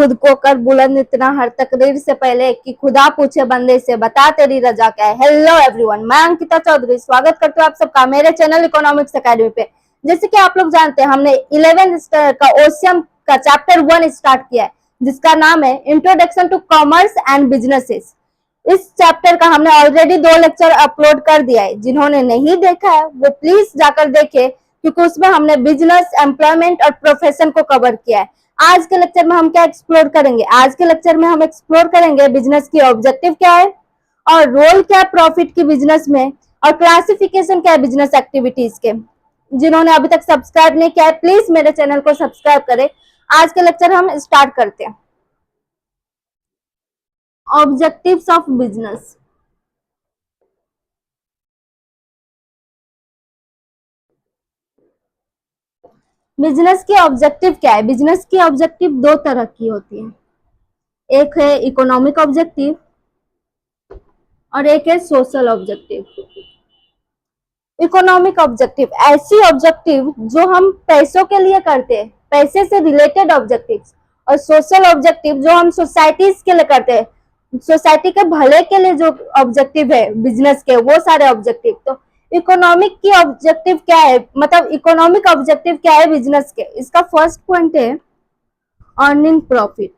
खुद को कर बुलंद इतना हर तकदीर से पहले कि खुदा पूछे बंदे से बता तेरी रजा क्या है। हेलो एवरीवन, मैं अंकिता चौधरी स्वागत करती हूँ आप सबका मेरे चैनल इकोनॉमिक्स एकेडमी पे। जैसे कि आप लोग जानते हैं हमने 11th का ओशियम का चैप्टर 1 स्टार्ट किया है जिसका नाम है introduction to commerce and businesses. इस चैप्टर का हमने ऑलरेडी 2 लेक्चर अपलोड कर दिया है। जिन्होंने नहीं देखा है वो प्लीज जाकर देखे क्योंकि उसमें हमने बिजनेस, एम्प्लॉयमेंट और प्रोफेशन को कवर किया है। आज के लेक्चर में हम क्या एक्सप्लोर करेंगे? आज के लेक्चर में हम एक्सप्लोर करेंगे बिजनेस की ऑब्जेक्टिव क्या है और रोल क्या है प्रॉफिट की बिजनेस में, और क्लासिफिकेशन क्या है बिजनेस एक्टिविटीज के। जिन्होंने अभी तक सब्सक्राइब नहीं किया है प्लीज मेरे चैनल को सब्सक्राइब करें। आज के लेक्चर हम स्टार्ट करते हैं। Objectives of business. बिजनेस की ऑब्जेक्टिव क्या है? बिजनेस की ऑब्जेक्टिव 2 तरह की होती है, एक है इकोनॉमिक ऑब्जेक्टिव और एक है सोशल ऑब्जेक्टिव। इकोनॉमिक ऑब्जेक्टिव ऐसी ऑब्जेक्टिव जो हम पैसों के लिए करते हैं, पैसे से रिलेटेड ऑब्जेक्टिव्स, और सोशल ऑब्जेक्टिव जो हम सोसाइटीज के लिए करते हैं, सोसाइटी के भले के लिए जो ऑब्जेक्टिव है बिजनेस के, वो सारे ऑब्जेक्टिव। तो इकोनॉमिक की ऑब्जेक्टिव क्या है, मतलब इकोनॉमिक ऑब्जेक्टिव क्या है बिजनेस के? इसका फर्स्ट पॉइंट है अर्निंग प्रॉफिट।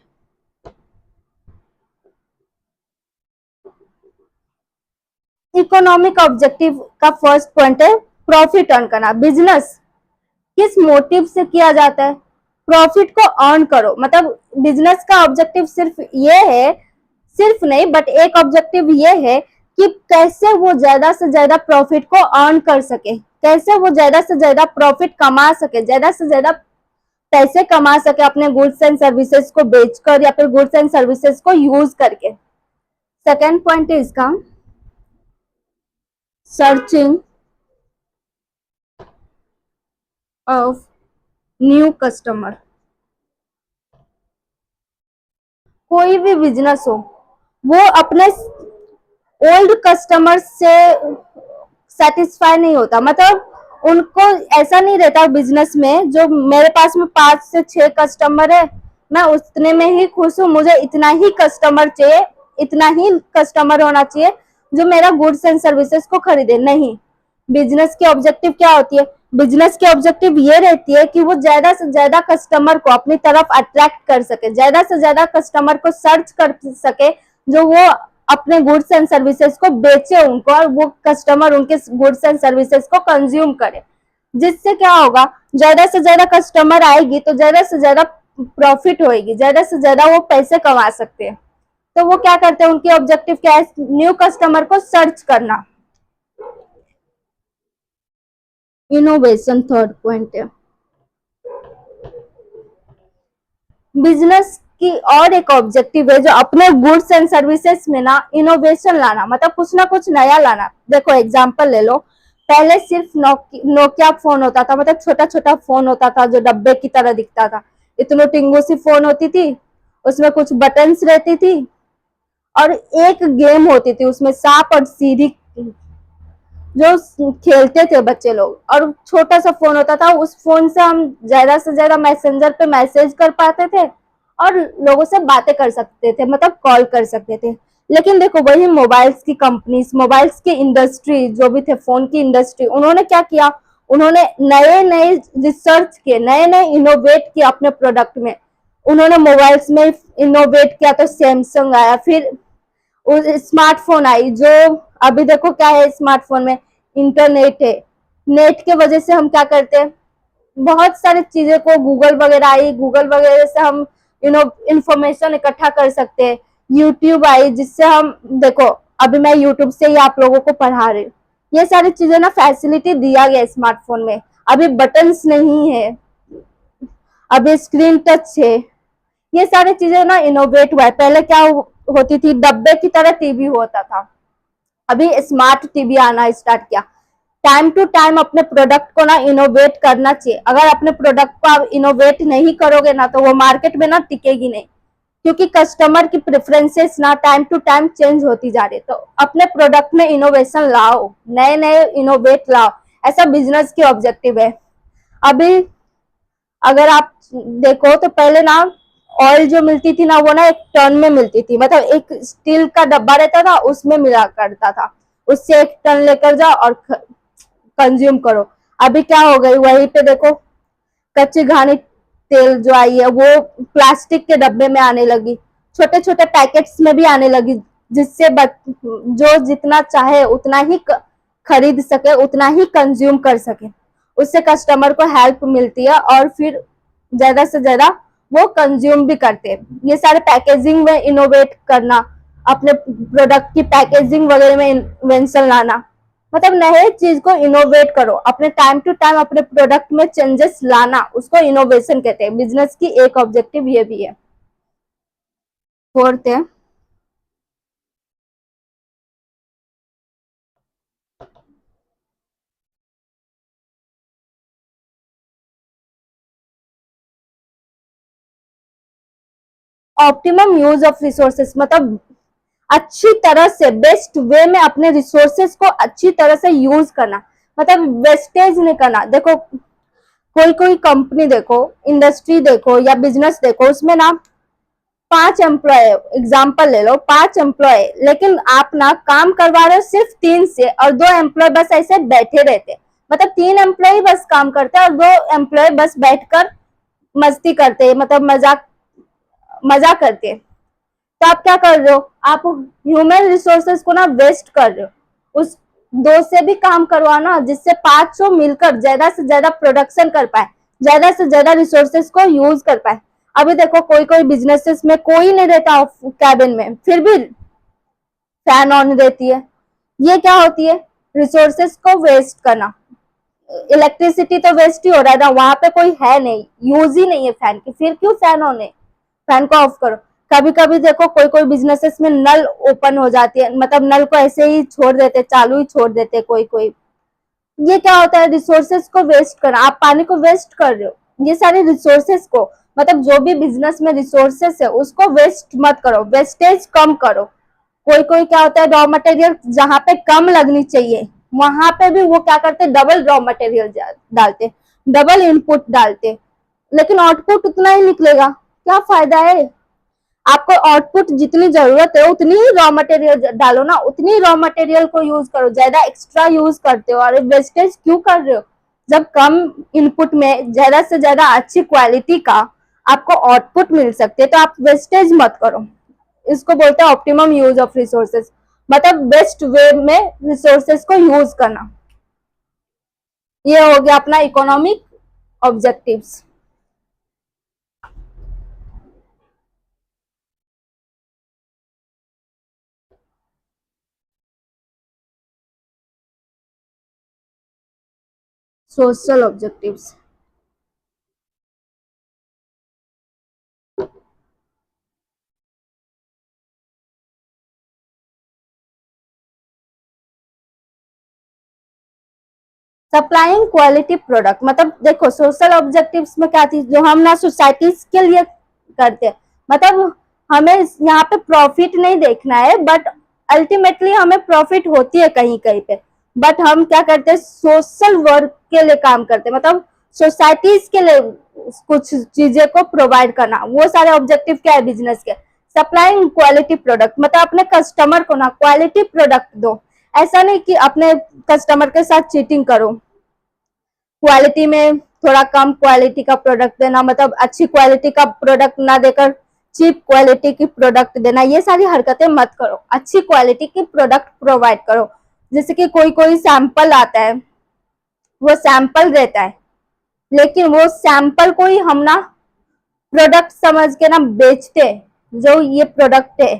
इकोनॉमिक ऑब्जेक्टिव का फर्स्ट पॉइंट है प्रॉफिट अर्न करना। बिजनेस किस मोटिव से किया जाता है? प्रॉफिट को अर्न करो। मतलब बिजनेस का ऑब्जेक्टिव सिर्फ ये है, सिर्फ नहीं बट एक ऑब्जेक्टिव ये है कि कैसे वो ज्यादा से ज्यादा प्रॉफिट को अर्न कर सके, कैसे वो ज्यादा से ज्यादा प्रॉफिट कमा सके, ज्यादा से ज्यादा पैसे कमा सके अपने गुड्स एंड सर्विसेज को बेचकर या फिर गुड्स एंड सर्विसेज को यूज करके। सेकेंड पॉइंट है इसका सर्चिंग ऑफ न्यू कस्टमर। कोई भी बिजनेस हो वो अपने ओल्ड कस्टमर से सेटिस्फाई नहीं होता। मतलब उनको ऐसा नहीं रहता बिजनेस में जो मेरे पास में 5 से 6 कस्टमर है, मैं उतने में ही खुश हूँ, मुझे इतना ही कस्टमर चाहिए, इतना ही कस्टमर होना चाहिए जो मेरा गुड्स एंड सर्विसेज को खरीदे। नहीं, बिजनेस की ऑब्जेक्टिव क्या होती है? बिजनेस की ऑब्जेक्टिव ये रहती है कि वो ज्यादा से ज्यादा कस्टमर को अपनी तरफ अट्रैक्ट कर सके, ज्यादा से ज्यादा कस्टमर को सर्च कर सके जो वो अपने गुड्स एंड सर्विसेज को बेचे उनको, और वो कस्टमर उनके गुड्स एंड सर्विसेज को कंज्यूम करे। जिससे क्या होगा, ज्यादा से ज्यादा कस्टमर आएगी तो ज्यादा से ज्यादा प्रॉफिट होएगी, ज्यादा से ज्यादा वो पैसे कमा सकते हैं। तो वो क्या करते हैं, उनकी ऑब्जेक्टिव क्या है? न्यू कस्टमर को सर्च करना। इनोवेशन थर्ड पॉइंट है। बिजनेस की और एक ऑब्जेक्टिव है जो अपने गुड्स एंड सर्विसेज में ना इनोवेशन लाना, मतलब कुछ ना कुछ नया लाना। देखो एग्जांपल ले लो, पहले सिर्फ नोकिया फोन होता था, मतलब छोटा छोटा फोन होता था जो डब्बे की तरह दिखता था, इतनी टिंगू सी फोन होती थी, उसमें कुछ बटन्स रहती थी और एक गेम होती थी उसमें सांप और सीढ़ी जो खेलते थे बच्चे लोग, और छोटा सा फोन होता था। उस फोन से हम ज्यादा से ज्यादा मैसेंजर पे मैसेज कर पाते थे और लोगों से बातें कर सकते थे, मतलब कॉल कर सकते थे। लेकिन देखो वही मोबाइल्स की कंपनीज, मोबाइल्स की इंडस्ट्री जो भी थे, फोन की इंडस्ट्री, उन्होंने क्या किया? उन्होंने नए नए रिसर्च किए, नए नए इनोवेट किया अपने प्रोडक्ट में। उन्होंने मोबाइल्स में इनोवेट किया तो सैमसंग आया, फिर स्मार्टफोन आई, जो अभी देखो क्या है स्मार्टफोन में, इंटरनेट है। नेट के वजह से हम क्या करते हैं, बहुत सारी चीजें को, गूगल वगैरह आई, गूगल वगैरह से हम इंफॉर्मेशन इकट्ठा कर सकते हैं। यूट्यूब आई जिससे हम, देखो अभी मैं यूट्यूब से ही आप लोगों को पढ़ा रही हूँ। ये सारी चीजें ना फैसिलिटी दिया गया स्मार्टफोन में। अभी बटन्स नहीं है, अभी स्क्रीन टच है, ये सारी चीजें ना इनोवेट हुआ है। पहले क्या होती थी, डब्बे की तरह टीवी होता था, अभी स्मार्ट टीवी आना स्टार्ट किया। टाइम टू टाइम अपने प्रोडक्ट को ना इनोवेट करना चाहिए। अगर अपने प्रोडक्ट को आप इनोवेट नहीं करोगे ना तो वो मार्केट में ना टिकेगी नहीं, क्योंकि कस्टमर की प्रेफरेंसेस ना टाइम टू टाइम चेंज होती जा रही है। तो अपने प्रोडक्ट में इनोवेशन लाओ, नए नए इनोवेट लाओ, ऐसा बिजनेस की ऑब्जेक्टिव है। अभी अगर आप देखो तो पहले ना ऑयल जो मिलती थी ना वो ना एक टन में मिलती थी, मतलब एक स्टील का डब्बा रहता था उसमें मिला करता था, उससे एक टन लेकर जाओ और कंज्यूम करो। अभी क्या हो गई, वहीं पे देखो कच्ची घानी तेल जो आई है वो प्लास्टिक के डब्बे में आने लगी, छोटे छोटे पैकेट्स में भी आने लगी, जिससे जो जितना चाहे उतना ही खरीद सके, उतना ही कंज्यूम कर सके। उससे कस्टमर को हेल्प मिलती है और फिर ज्यादा से ज्यादा वो कंज्यूम भी करते हैं। ये सारे पैकेजिंग में इनोवेट करना, अपने प्रोडक्ट की पैकेजिंग वगैरह में इन्वेंशन लाना, मतलब नए चीज को इनोवेट करो, अपने टाइम टू टाइम अपने प्रोडक्ट में चेंजेस लाना, उसको इनोवेशन कहते हैं। बिजनेस की एक ऑब्जेक्टिव ये भी है। फोर्थ है ऑप्टिमम यूज ऑफ रिसोर्सेस, मतलब अच्छी तरह से बेस्ट वे में अपने रिसोर्सेस को अच्छी तरह से यूज करना, मतलब वेस्टेज नहीं करना। देखो कोई कोई कंपनी देखो, इंडस्ट्री देखो या बिजनेस देखो, उसमें ना 5 एम्प्लॉय, एग्जाम्पल ले लो 5 एम्प्लॉय, लेकिन आप ना काम करवा रहे हो सिर्फ 3 से, और 2 एम्प्लॉय बस ऐसे बैठे रहते, मतलब 3 एम्प्लॉय बस काम करते हैं और 2 एम्प्लॉय बस बैठकर मस्ती करते, मतलब मजाक मजाक करते हैं। तो आप क्या कर रहे हो, आप ह्यूमन रिसोर्सेज को ना वेस्ट कर रहे हो। उस 2 से भी काम करवाना जिससे 500 मिलकर ज्यादा से ज्यादा प्रोडक्शन कर पाए, ज्यादा से ज्यादा रिसोर्सेज को यूज कर पाए। अभी देखो कोई कोई बिजनेसेस में कोई नहीं रहता कैबिन में, फिर भी फैन ऑन रहती है। ये क्या होती है, रिसोर्सेज को वेस्ट करना। इलेक्ट्रिसिटी तो वेस्ट ही हो रहा है ना, वहां पे कोई है नहीं, यूज ही नहीं है फैन की, फिर क्यों फैन ऑन है, फैन को ऑफ करो। कभी कभी देखो कोई कोई बिजनेसेस में नल ओपन हो जाती है, मतलब नल को ऐसे ही छोड़ देते, चालू ही छोड़ देते कोई कोई। ये क्या होता है, रिसोर्सेस को वेस्ट करना, आप पानी को वेस्ट कर रहे हो। ये सारे रिसोर्सेस को, मतलब जो भी बिजनेस में रिसोर्सेस है उसको वेस्ट मत करो, वेस्टेज कम करो। कोई कोई क्या होता है, रॉ मटेरियल जहां पे कम लगनी चाहिए वहां पे भी वो क्या करते, डबल रॉ मटेरियल डालते, डबल इनपुट डालते, लेकिन आउटपुट उतना ही निकलेगा, क्या फायदा है। आपको आउटपुट जितनी जरूरत है उतनी ही रॉ मटेरियल डालो ना, उतनी रॉ मटेरियल को यूज करो, ज्यादा एक्स्ट्रा यूज करते हो और वेस्टेज क्यों कर रहे हो। जब कम इनपुट में ज्यादा से ज्यादा अच्छी क्वालिटी का आपको आउटपुट मिल सकते है तो आप वेस्टेज मत करो। इसको बोलते हैं ऑप्टिमम यूज ऑफ रिसोर्सेज, मतलब बेस्ट वे में रिसोर्सेज को यूज करना। ये हो गया अपना economic objectives. Social objectives, supplying quality product, मतलब देखो सोशल ऑब्जेक्टिव्स में क्या थी, जो हम ना सोसाइटीज के लिए करते हैं, मतलब हमें यहाँ पे प्रॉफिट नहीं देखना है, बट अल्टीमेटली हमें प्रॉफिट होती है कहीं कहीं पे, बट हम क्या करते हैं, सोशल वर्क के लिए काम करते हैं, मतलब सोसाइटीज के लिए कुछ चीजें को प्रोवाइड करना। वो सारे ऑब्जेक्टिव क्या है बिजनेस के, सप्लाइंग क्वालिटी प्रोडक्ट, मतलब अपने कस्टमर को ना क्वालिटी प्रोडक्ट दो। ऐसा नहीं कि अपने कस्टमर के साथ चीटिंग करो, क्वालिटी में थोड़ा कम क्वालिटी का प्रोडक्ट देना, मतलब अच्छी क्वालिटी का प्रोडक्ट ना देकर चीप क्वालिटी की प्रोडक्ट देना, ये सारी हरकतें मत करो, अच्छी क्वालिटी की प्रोडक्ट प्रोवाइड करो। जैसे कि कोई कोई सैंपल आता है, वो सैंपल रहता है, लेकिन वो सैंपल को ही हम ना प्रोडक्ट समझ के ना बेचते, जो ये प्रोडक्ट है,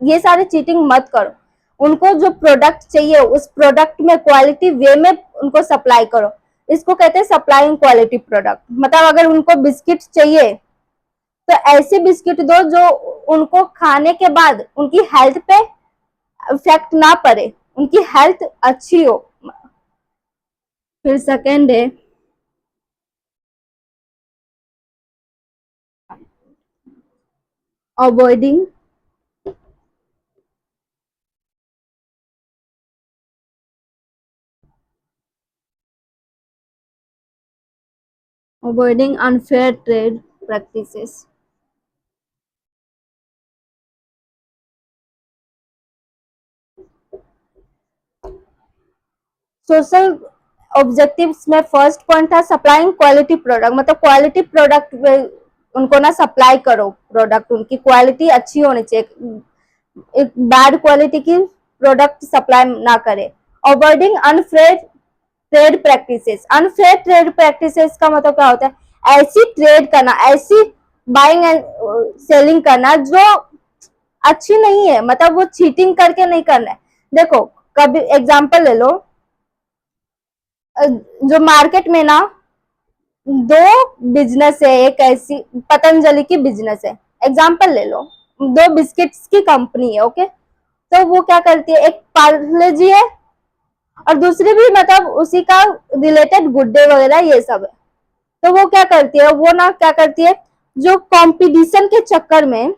ये सारे चीटिंग मत करो। उनको जो प्रोडक्ट चाहिए उस प्रोडक्ट में क्वालिटी वे में उनको सप्लाई करो। इसको कहते हैं सप्लाइंग क्वालिटी प्रोडक्ट। मतलब अगर उनको बिस्किट चाहिए तो ऐसे बिस्किट दो जो उनको खाने के बाद उनकी हेल्थ पे इफेक्ट ना पड़े, उनकी हेल्थ अच्छी हो। फिर सेकेंड है avoiding avoiding unfair trade practices. Social objectives में फर्स्ट पॉइंट था सप्लाइंग क्वालिटी प्रोडक्ट, मतलब क्वालिटी प्रोडक्ट उनको ना सप्लाई करो, प्रोडक्ट उनकी क्वालिटी अच्छी होनी चाहिए, एक बैड क्वालिटी की प्रोडक्ट सप्लाई ना करे। Avoiding unfair trade practices, unfair trade practices का मतलब क्या होता है, ऐसी ट्रेड करना, ऐसी बाइंग एंड सेलिंग करना जो अच्छी नहीं है, मतलब वो चीटिंग करके नहीं करना है। देखो कभी एग्जांपल ले लो, जो मार्केट में ना दो बिजनेस है, एक ऐसी पतंजलि की बिजनेस है, एग्जांपल ले लो, दो बिस्किट्स की कंपनी है, ओके। तो वो क्या करती है, एक पार्ले जी है और दूसरी भी मतलब उसी का रिलेटेड गुड डे वगैरह ये सब है। तो वो क्या करती है, वो ना क्या करती है, जो कंपटीशन के चक्कर में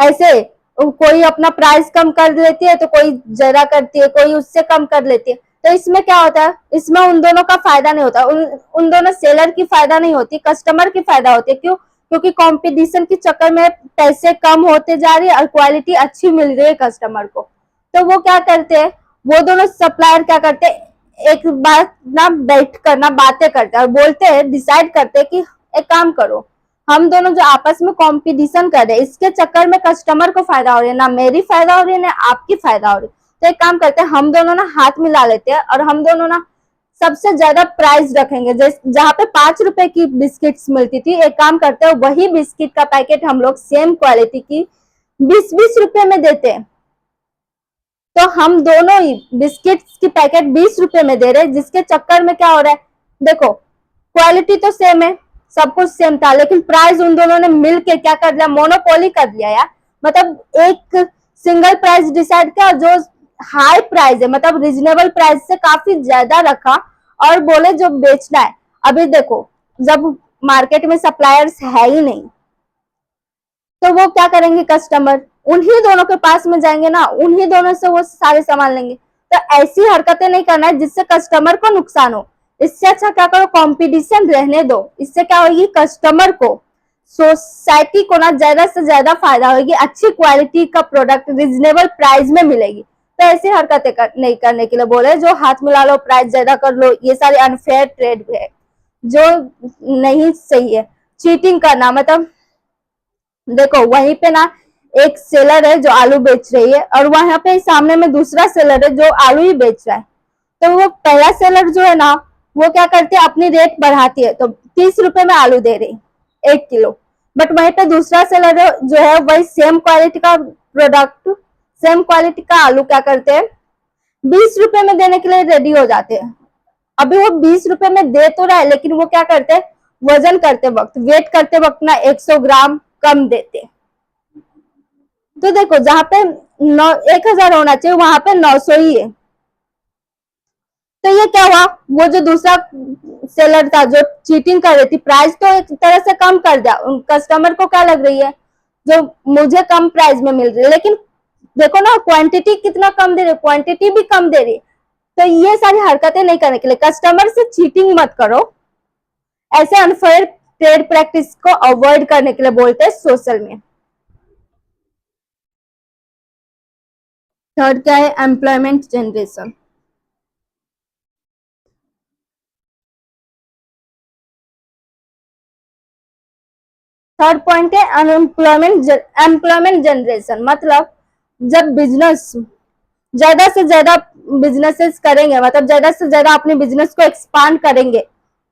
ऐसे कोई अपना प्राइस कम कर लेती है तो कोई जरा करती है, कोई उससे कम कर लेती है। तो इसमें क्या होता है, इसमें उन दोनों का फायदा नहीं होता, उन दोनों सेलर की फायदा नहीं होती, कस्टमर की फायदा होती है। क्यों? क्योंकि कंपटीशन के चक्कर में पैसे कम होते जा रही है और क्वालिटी अच्छी मिल रही है कस्टमर को। तो वो क्या करते हैं, वो दोनों सप्लायर क्या करते हैं, एक बार ना बैठ कर ना बातें करते हैं और बोलते हैं, डिसाइड करते हैं कि एक काम करो, हम दोनों जो आपस में कंपटीशन कर रहे हैं इसके चक्कर में कस्टमर को फायदा हो रही है, ना मेरी फायदा हो रही है ना आपकी फायदा हो रही है। तो एक काम करते हैं, हम दोनों ना हाथ मिला लेते हैं और हम दोनों ना सबसे ज्यादा प्राइस रखेंगे। जहाँ पे 5 रुपए की बिस्किट्स मिलती थी, एक काम करते हैं वही बिस्किट का पैकेट हम लोग सेम क्वालिटी की 20-20 रुपए में देते हैं। तो हम दोनों ही बिस्किट्स की पैकेट 20 रुपए में दे रहे हैं, जिसके चक्कर में क्या हो रहा है, देखो क्वालिटी तो सेम है, सब कुछ सेम था, लेकिन प्राइस उन दोनों ने मिलके क्या कर दिया, मोनोपोली कर दिया यार। मतलब एक सिंगल प्राइस डिसाइड किया, जो हाई प्राइस है मतलब रिजनेबल प्राइस से काफी ज्यादा रखा और बोले जो बेचना है। अभी देखो जब मार्केट में सप्लायर्स है ही नहीं तो वो क्या करेंगे, कस्टमर उन्हीं दोनों के पास में जाएंगे ना, उन्हीं दोनों से वो सारे सामान लेंगे। तो ऐसी हरकतें नहीं करना है जिससे कस्टमर को नुकसान हो। इससे अच्छा क्या करो, कंपटीशन रहने दो, इससे क्या होगी, कस्टमर को, सोसाइटी को ना ज्यादा से ज्यादा फायदा होगी, अच्छी क्वालिटी का प्रोडक्ट रिजनेबल प्राइस में मिलेगी। तो ऐसी हरकतें नहीं करने के लिए बोले, जो हाथ मिला लो, प्राइस ज्यादा कर लो, ये सारी अनफेयर ट्रेड है जो नहीं सही है। चीटिंग करना मतलब देखो वहीं पे ना एक सेलर है जो आलू बेच रही है और वहां पे सामने में दूसरा सेलर है जो आलू ही बेच रहा है। तो वो पहला सेलर जो है ना, वो क्या करती है, अपनी रेट बढ़ाती है, तो 30 रुपए में आलू दे रही 1 किलो। बट वहीं पे दूसरा सेलर जो है वही सेम क्वालिटी का प्रोडक्ट, सेम क्वालिटी का आलू क्या करते हैं, 20 रुपए में देने के लिए रेडी हो जाते हैं। अभी वो 20 रुपए में दे तो रहा है, लेकिन वो क्या करते हैं, वजन करते वक्त, वेट करते वक्त ना 100 ग्राम कम देते। तो देखो जहाँ पे 1000 होना चाहिए वहां पे 900 ही है। तो ये क्या हुआ, वो जो दूसरा सेलर था जो चीटिंग कर रही थी, प्राइस तो एक तरह से कम कर दिया, कस्टमर को क्या लग रही है, जो मुझे कम प्राइस में मिल रही है, लेकिन देखो ना क्वांटिटी कितना कम दे रही है, क्वांटिटी भी कम दे रही है। तो ये सारी हरकतें नहीं करने के लिए, कस्टमर से चीटिंग मत करो, ऐसे अनफेयर ट्रेड प्रैक्टिस को अवॉइड करने के लिए बोलते हैं सोशल में। थर्ड क्या है, एम्प्लॉयमेंट जनरेशन। थर्ड पॉइंट है एम्प्लॉयमेंट जनरेशन, मतलब जब बिजनेस ज्यादा से ज्यादा बिजनेसेस करेंगे, मतलब ज्यादा से ज्यादा अपने बिजनेस को एक्सपांड करेंगे,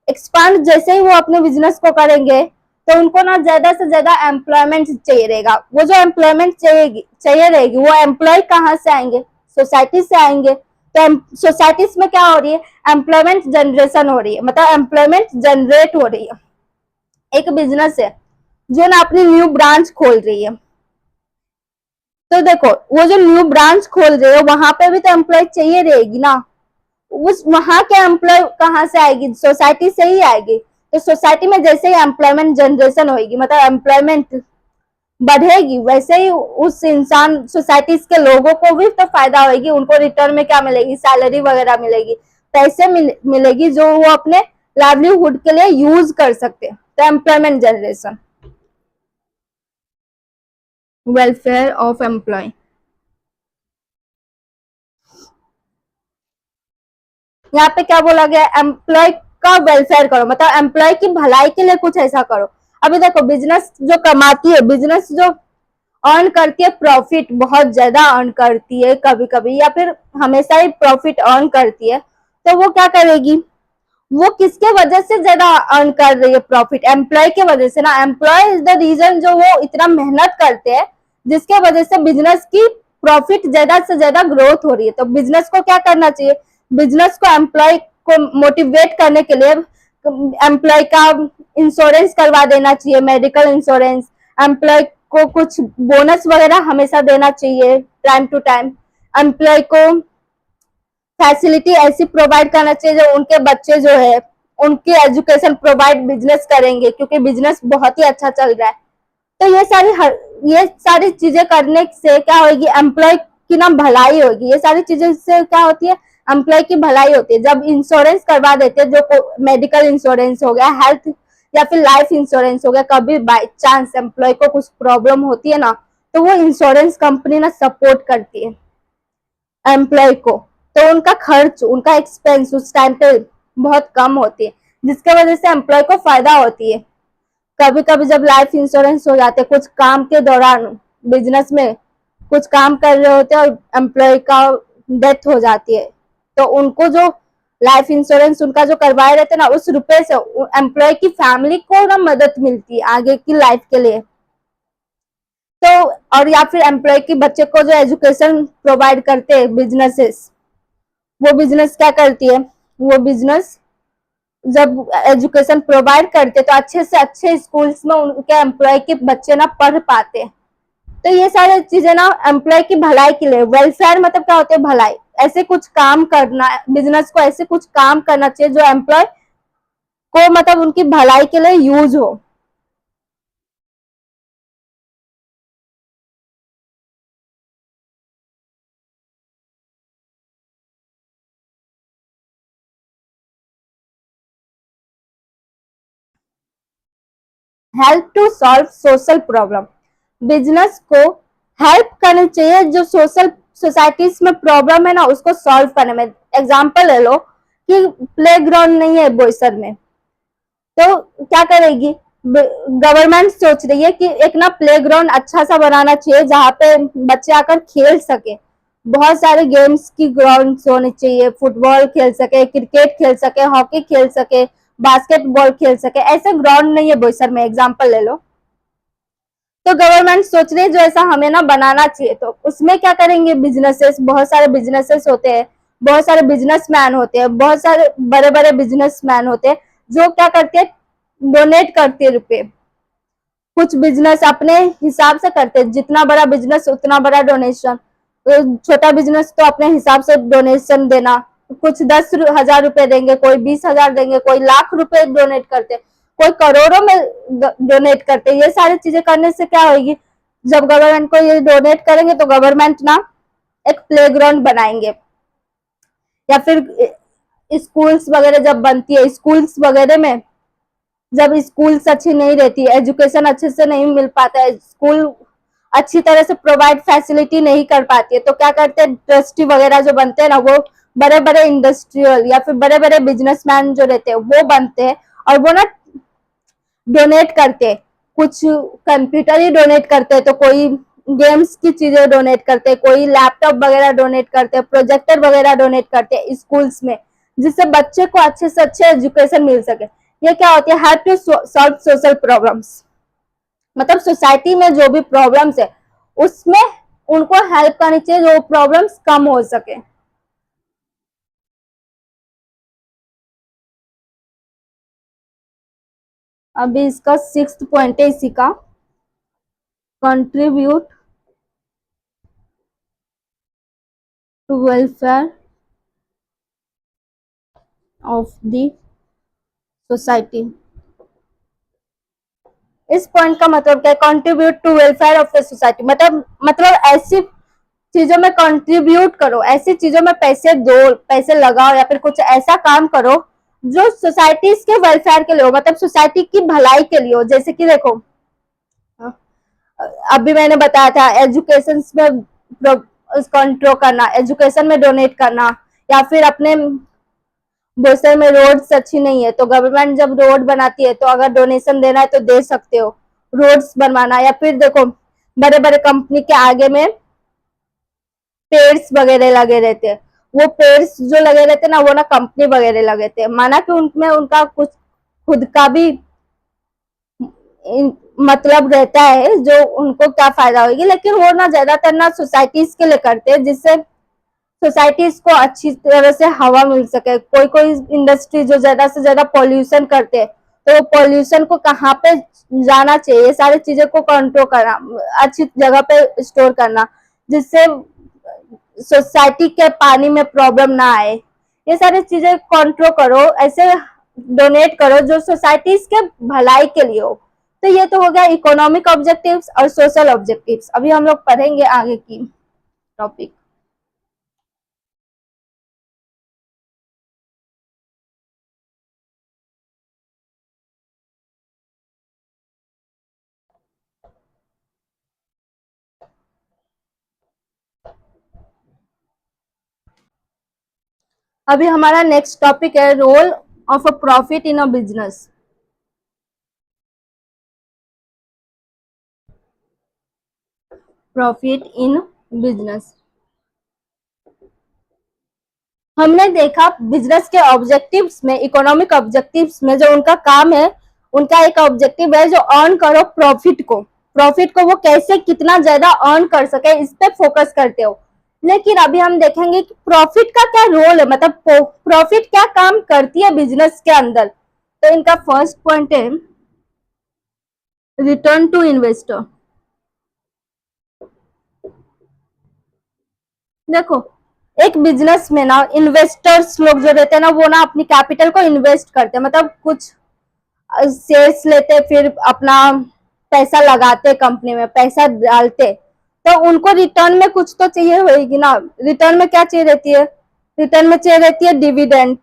एक्सपांड जैसे ही वो अपने बिजनेस को करेंगे तो उनको ना ज्यादा से ज्यादा एम्प्लॉयमेंट चाहिए रहेगा। वो जो एम्प्लॉयमेंट चाहिए रहेगी वो एम्प्लॉय कहाँ से आएंगे, सोसाइटी से आएंगे। तो सोसाइटीज में क्या हो रही है, एम्प्लॉयमेंट जनरेशन हो रही है, मतलब एम्प्लॉयमेंट जनरेट हो रही है। एक बिजनेस है जो ना अपनी न्यू ब्रांच खोल रही है, तो देखो वो जो न्यू ब्रांच खोल रहे हो वहां पे भी तो एम्प्लॉय चाहिए रहेगी ना, उस वहां के एम्प्लॉय कहाँ से आएगी, सोसाइटी से ही आएगी। तो सोसाइटी में जैसे ही एम्प्लॉयमेंट जनरेशन होगी, मतलब एम्प्लॉयमेंट बढ़ेगी, वैसे ही उस इंसान सोसाइटी के लोगों को भी तो फायदा होगी, उनको रिटर्न में क्या मिलेगी, सैलरी वगैरह मिलेगी, पैसे मिलेगी जो वो अपने लाइवलीहुड के लिए यूज कर सकते हैं। तो employment generation, welfare of employ. यहाँ पे क्या बोला गया, एम्प्लॉय का वेलफेयर करो, मतलब एम्प्लॉय की भलाई के लिए कुछ ऐसा करो। अभी देखो बिजनेस जो कमाती है, बिजनेस जो अर्न करती है, प्रॉफिट बहुत ज्यादा अर्न करती है कभी कभी, या फिर हमेशा ही प्रॉफिट अर्न करती है, तो वो क्या करेगी, वो किसके वजह से ज्यादा अर्न कर रही है प्रॉफिट, एम्प्लॉय के वजह से ना। एम्प्लॉय इज द रीजन जो वो इतना मेहनत करते हैं, जिसके वजह से बिजनेस की प्रॉफिट ज्यादा से ज्यादा ग्रोथ हो रही है। तो बिजनेस को क्या करना चाहिए, बिजनेस को एम्प्लॉय को मोटिवेट करने के लिए एम्प्लॉय का इंश्योरेंस करवा देना चाहिए, मेडिकल इंश्योरेंस, एम्प्लॉय को कुछ बोनस वगैरह हमेशा देना चाहिए टाइम टू टाइम, एम्प्लॉय को फैसिलिटी ऐसी प्रोवाइड करना चाहिए जो उनके बच्चे जो है उनकी एजुकेशन प्रोवाइड बिजनेस करेंगे, क्योंकि बिजनेस बहुत ही अच्छा चल रहा है। तो ये सारी चीजें करने से क्या होगी, एम्प्लॉय की ना भलाई होगी। ये सारी चीजें से क्या होती है, एम्प्लॉय की भलाई होती है। जब इंश्योरेंस करवा देते हैं, जो मेडिकल इंश्योरेंस हो गया, हेल्थ या फिर लाइफ इंश्योरेंस हो गया, कभी बाई चांस एम्प्लॉय को कुछ प्रॉब्लम होती है ना, तो वो इंश्योरेंस कंपनी ना सपोर्ट करती है एम्प्लॉय को, तो उनका खर्च, उनका एक्सपेंस उस टाइम पे बहुत कम होती है, जिसके वजह से एम्प्लॉय को फायदा होती है। कभी कभी जब लाइफ इंश्योरेंस हो जाते कुछ काम के दौरान, बिजनेस में कुछ काम कर रहे होते हैं और एम्प्लॉय का डेथ हो जाती है, तो उनको जो लाइफ इंश्योरेंस उनका जो करवाए रहते ना, उस रुपए से एम्प्लॉय की फैमिली को ना मदद मिलती है आगे की लाइफ के लिए। तो और या फिर एम्प्लॉय की बच्चे को जो एजुकेशन प्रोवाइड करते हैं बिजनेसेस, वो बिजनेस क्या करती है, वो बिजनेस जब एजुकेशन प्रोवाइड करते तो अच्छे से अच्छे स्कूल्स में उनके एम्प्लॉय के बच्चे ना पढ़ पाते। तो ये सारी चीजें ना एम्प्लॉय की भलाई के लिए, वेलफेयर मतलब क्या होते हैं, भलाई, ऐसे कुछ काम करना, बिजनेस को ऐसे कुछ काम करना चाहिए जो एम्प्लॉय को मतलब उनकी भलाई के लिए यूज हो। Help to solve social problem, business को हेल्प करनी चाहिए जो सोशल सोसाइटीज में प्रॉब्लम है ना, उसको सॉल्व करने में। एग्जांपल ले लो कि प्ले ग्राउंड नहीं है बोईसर में, तो क्या करेगी, गवर्नमेंट सोच रही है कि एक ना प्ले ग्राउंड अच्छा सा बनाना चाहिए जहाँ पे बच्चे आकर खेल सके। बहुत सारे गेम्स की ग्राउंड होने चाहिए, फुटबॉल खेल सके, क्रिकेट खेल सके, हॉकी खेल सके, बास्केटबॉल खेल सके, ऐसे ग्राउंड नहीं है बोईसर में, एग्जाम्पल ले लो। तो गवर्नमेंट सोच रही है जो ऐसा हमें ना बनाना चाहिए, तो उसमें क्या करेंगे, बिजनेसेस, बहुत सारे बिजनेसेस होते हैं, बहुत सारे बिजनेसमैन होते हैं, बहुत सारे बड़े बड़े बिजनेसमैन होते हैं, जो क्या करते हैं, डोनेट करते हैं रुपए। कुछ बिजनेस अपने हिसाब से करते हैं, जितना बड़ा बिजनेस उतना बड़ा डोनेशन, तो छोटा बिजनेस तो अपने हिसाब से डोनेशन देना, कुछ 10,000 रुपए देंगे, कोई 20,000 देंगे, कोई लाख रुपए डोनेट करते, कोई करोड़ों में डोनेट करते। ये सारी चीजें करने से क्या होगी, जब गवर्नमेंट को ये डोनेट करेंगे तो गवर्नमेंट ना एक प्लेग्राउंड बनाएंगे, या फिर स्कूल्स वगैरह जब बनती है, स्कूल्स वगैरह में जब स्कूल्स अच्छी नहीं रहती, एजुकेशन अच्छे से नहीं मिल पाता है, स्कूल अच्छी तरह से प्रोवाइड फैसिलिटी नहीं कर पाती है, तो क्या करते हैं, ट्रस्टी वगैरह जो बनते हैं ना, वो बड़े बड़े इंडस्ट्रियल या फिर बड़े बड़े बिजनेसमैन जो रहते हैं वो बनते हैं, और वो ना डोनेट करते हैं, कुछ कंप्यूटर ही डोनेट करते हैं, तो कोई गेम्स की चीजें डोनेट करते हैं, कोई लैपटॉप वगैरह डोनेट करते हैं, प्रोजेक्टर वगैरह डोनेट करते हैं स्कूल्स में, जिससे बच्चे को अच्छे से अच्छे एजुकेशन मिल सके। ये क्या होती है, help to solve social problems, मतलब सोसाइटी में जो भी प्रॉब्लम्स है उसमें उनको हेल्प करनी चाहिए, जो प्रॉब्लम्स कम हो सके। अभी इसका 6th पॉइंट है इसी का, contribute to welfare of the society. इस पॉइंट का मतलब क्या है, contribute to welfare of the society, मतलब ऐसी चीजों में कंट्रीब्यूट करो, ऐसी चीजों में पैसे दो, पैसे लगाओ, या फिर कुछ ऐसा काम करो जो सोसाइटीज के वेलफेयर के लिए हो, मतलब सोसाइटी की भलाई के लिए हो। जैसे कि देखो, अभी मैंने बताया था एजुकेशन में कंट्रोल करना, एजुकेशन में डोनेट करना, या फिर अपने बोईसर में रोड्स अच्छी नहीं है, तो गवर्नमेंट जब रोड बनाती है तो अगर डोनेशन देना है तो दे सकते हो रोड्स बनवाना। या फिर देखो बड़े बड़े कंपनी के आगे में पेड्स वगैरह लगे रहते हैं, वो पेड्स जो लगे रहते हैं ना, वो ना कंपनी वगैरह लगे थे, माना कि उनमें उनका कुछ खुद का भी मतलब रहता है जो उनको क्या फायदा होगी, लेकिन वो ना ज्यादातर ना सोसाइटीज के लिए करते हैं, जिससे सोसाइटीज को अच्छी तरह से हवा मिल सके। कोई कोई इंडस्ट्री जो ज्यादा से ज्यादा पॉल्यूशन करते हैं, तो पॉल्यूशन को कहाँ पे जाना चाहिए, सारी चीजें को कंट्रोल करना, अच्छी जगह पे स्टोर करना, जिससे सोसाइटी के पानी में प्रॉब्लम ना आए, ये सारी चीजें कंट्रोल करो, ऐसे डोनेट करो जो सोसाइटीज के भलाई के लिए हो। तो ये तो हो गया इकोनॉमिक ऑब्जेक्टिव्स और सोशल ऑब्जेक्टिव्स। अभी हम लोग पढ़ेंगे आगे की टॉपिक। अभी हमारा नेक्स्ट टॉपिक है role of a profit in a business. Profit in business, हमने देखा बिजनेस के ऑब्जेक्टिव्स में, इकोनॉमिक ऑब्जेक्टिव्स में जो उनका काम है, उनका एक ऑब्जेक्टिव है जो अर्न करो प्रॉफिट को, प्रॉफिट को वो कैसे कितना ज्यादा अर्न कर सके इस पे फोकस करते हो। लेकिन अभी हम देखेंगे कि प्रॉफिट का क्या रोल है, मतलब प्रॉफिट क्या काम करती है बिजनेस के अंदर। तो इनका फर्स्ट पॉइंट है रिटर्न टू इन्वेस्टर। देखो एक बिजनेस में ना इन्वेस्टर्स लोग जो रहते हैं ना, वो ना अपनी कैपिटल को इन्वेस्ट करते हैं, मतलब कुछ शेयर्स लेते, फिर अपना पैसा लगाते, कंपनी में पैसा डालते, तो उनको रिटर्न में कुछ तो चाहिए होगी ना। रिटर्न में क्या चाहिए रहती है, रिटर्न में चाहिए रहती है डिविडेंड,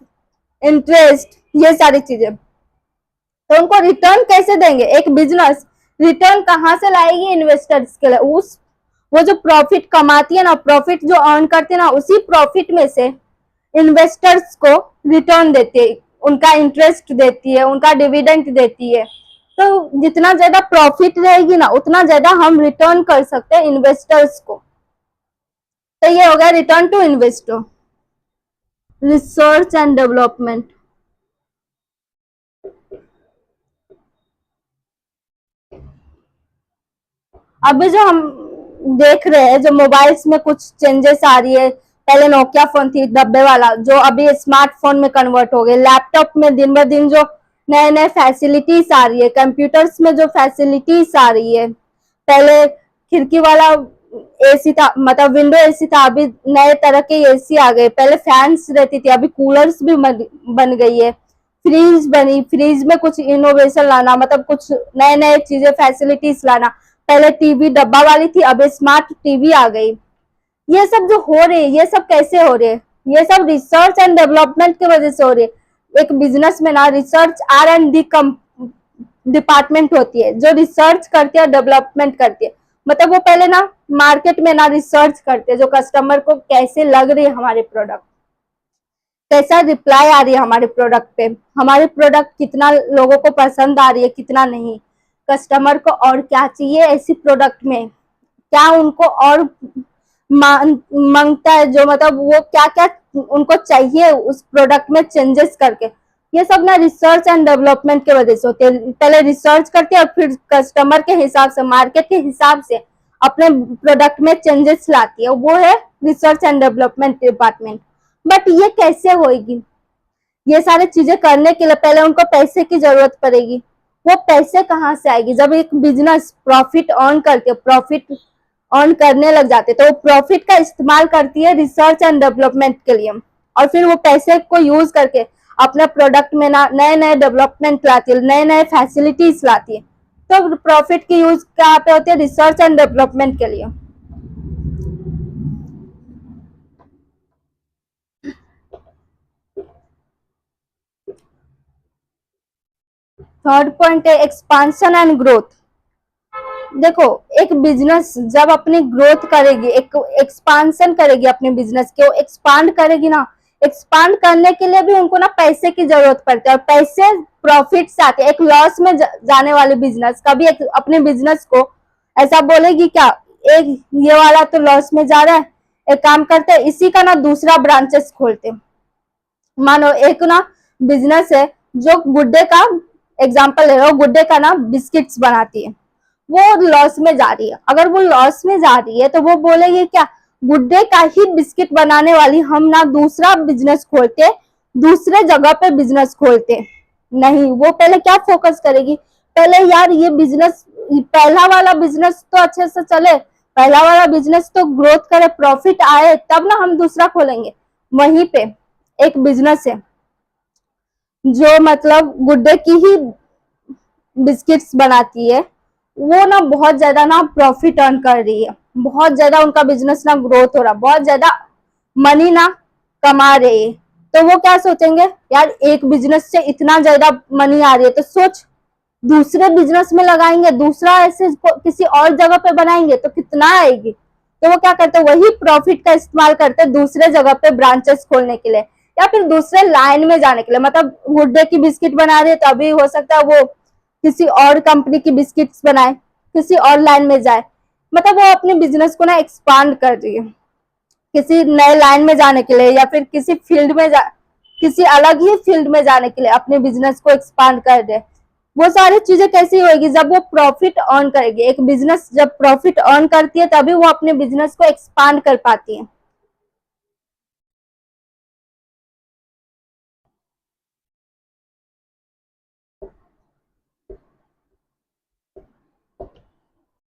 इंटरेस्ट, ये सारी चीजें। तो उनको रिटर्न कैसे देंगे, एक बिजनेस रिटर्न कहाँ से लाएगी इन्वेस्टर्स के लिए, उस वो जो प्रॉफिट कमाती है ना, प्रॉफिट जो अर्न करती है ना, उसी प्रॉफिट में से इन्वेस्टर्स को रिटर्न देती है, उनका इंटरेस्ट देती है, उनका डिविडेंड देती है। तो जितना ज्यादा प्रॉफिट रहेगी ना, उतना ज्यादा हम रिटर्न कर सकते हैं इन्वेस्टर्स को। तो ये हो गया return to investor. Research and development, अभी जो हम देख रहे हैं, जो मोबाइल्स में कुछ चेंजेस आ रही है, पहले नोकिया फोन थी डब्बे वाला, जो अभी स्मार्टफोन में कन्वर्ट हो गए, लैपटॉप में दिन ब दिन जो नए नए फैसिलिटीज आ रही है, कंप्यूटर्स में जो फैसिलिटीज आ रही है, पहले खिड़की वाला एसी था, मतलब विंडो एसी था, अभी नए तरह के एसी आ गए, पहले फैंस रहती थी, अभी कूलर्स भी बन गई है, फ्रीज बनी, फ्रीज में कुछ इनोवेशन लाना, मतलब कुछ नए नए चीजें फैसिलिटीज लाना। पहले टीवी डब्बा वाली थी, अब स्मार्ट टीवी आ गई। ये सब जो हो रहे हैं, ये सब कैसे हो रहे हैं, ये सब रिसर्च एंड डेवलपमेंट की वजह से हो रही है। एक बिजनेस में ना रिसर्च R&D डिपार्टमेंट होती है, जो रिसर्च करती है, डेवलपमेंट करती है, मतलब वो पहले ना मार्केट में ना रिसर्च करते हैं, जो कस्टमर को कैसे लग रही है हमारे प्रोडक्ट, कैसा रिप्लाई आ रही है हमारे प्रोडक्ट पे, हमारे प्रोडक्ट कितना लोगों को पसंद आ रही है, कितना नहीं, कस्टमर को और क्या चाहिए ऐसी प्रोडक्ट में, क्या उनको और मांगता है, जो मतलब वो क्या क्या उनको चाहिए उस प्रोडक्ट में चेंजेस करके। ये सब ना रिसर्च एंड डेवलपमेंट की वजह से होते हैं। पहले रिसर्च करते हैं और फिर कस्टमर के हिसाब से, मार्केट के हिसाब से अपने प्रोडक्ट में चेंजेस लाती है, वो है research and development department. But ये कैसे होगी, ये सारी चीजें करने के लिए पहले उनको पैसे की जरूरत पड़ेगी। वो पैसे कहाँ से आएगी, जब एक बिजनेस प्रॉफिट अर्न करके प्रॉफिट अर्न करने लग जाते, तो वो प्रॉफिट का इस्तेमाल करती है रिसर्च एंड डेवलपमेंट के लिए, और फिर वो पैसे को यूज करके अपने प्रोडक्ट में ना नए नए डेवलपमेंट लाती है, नए नए फैसिलिटीज लाती है। तो प्रॉफिट की यूज कहाँ पे होती है, रिसर्च एंड डेवलपमेंट के लिए। थर्ड पॉइंट है एक्सपांशन एंड ग्रोथ। देखो एक बिजनेस जब अपनी ग्रोथ करेगी, एक एक्सपांशन करेगी अपने बिजनेस के, वो एक्सपांड करेगी ना, एक्सपांड करने के लिए भी उनको ना पैसे की जरूरत पड़ती है, और पैसे प्रॉफिट से आते हैं। एक लॉस में जाने वाले बिजनेस कभी अपने बिजनेस को ऐसा बोलेगी क्या, एक ये वाला तो लॉस में जा रहा है, एक काम करते हैं इसी का ना दूसरा ब्रांचेस खोलते। मानो एक ना बिजनेस है जो गुड्डे का एग्जांपल ले रहा हूँ, गुड्डे का ना बिस्किट्स बनाती है, वो लॉस में जा रही है। अगर वो लॉस में जा रही है तो वो बोलेगी क्या, गुड्डे का ही बिस्किट बनाने वाली हम ना दूसरा बिजनेस खोलते, दूसरे जगह पे बिजनेस खोलते। नहीं, वो पहले क्या फोकस करेगी, पहले यार ये बिजनेस, पहला वाला बिजनेस तो अच्छे से चले, पहला वाला बिजनेस तो ग्रोथ करे, प्रॉफिट आए, तब ना हम दूसरा खोलेंगे। वहीं पे एक बिजनेस है जो मतलब गुड्डे की ही बिस्किट्स बनाती है, वो ना बहुत ज्यादा ना प्रॉफिट अर्न कर रही है, बहुत ज्यादा उनका बिजनेस ना ग्रोथ हो रहा, बहुत ज्यादा मनी ना कमा रही है। तो वो क्या सोचेंगे, यार एक बिजनेस से इतना ज्यादा मनी आ रही है तो सोच दूसरे बिजनेस में लगाएंगे, दूसरा ऐसे किसी और जगह पे बनाएंगे तो कितना आएगी। तो वो क्या करते, वही प्रॉफिट का इस्तेमाल करते दूसरे जगह पे ब्रांचेस खोलने के लिए, या फिर दूसरे लाइन में जाने के लिए। मतलब गुड्डे की बिस्किट बना रही है तो अभी हो सकता है वो किसी और कंपनी की बिस्किट्स बनाए, किसी और लाइन में जाए, मतलब वो अपने बिजनेस को ना एक्सपांड कर रही है किसी नए लाइन में जाने के लिए, या फिर किसी फील्ड में किसी अलग ही फील्ड में जाने के लिए अपने बिजनेस को एक्सपांड कर रहे। वो सारी चीजें कैसी होगी, जब वो प्रॉफिट अर्न करेगी। एक बिजनेस जब प्रॉफिट अर्न करती है तभी वो अपने बिजनेस को एक्सपांड कर पाती है।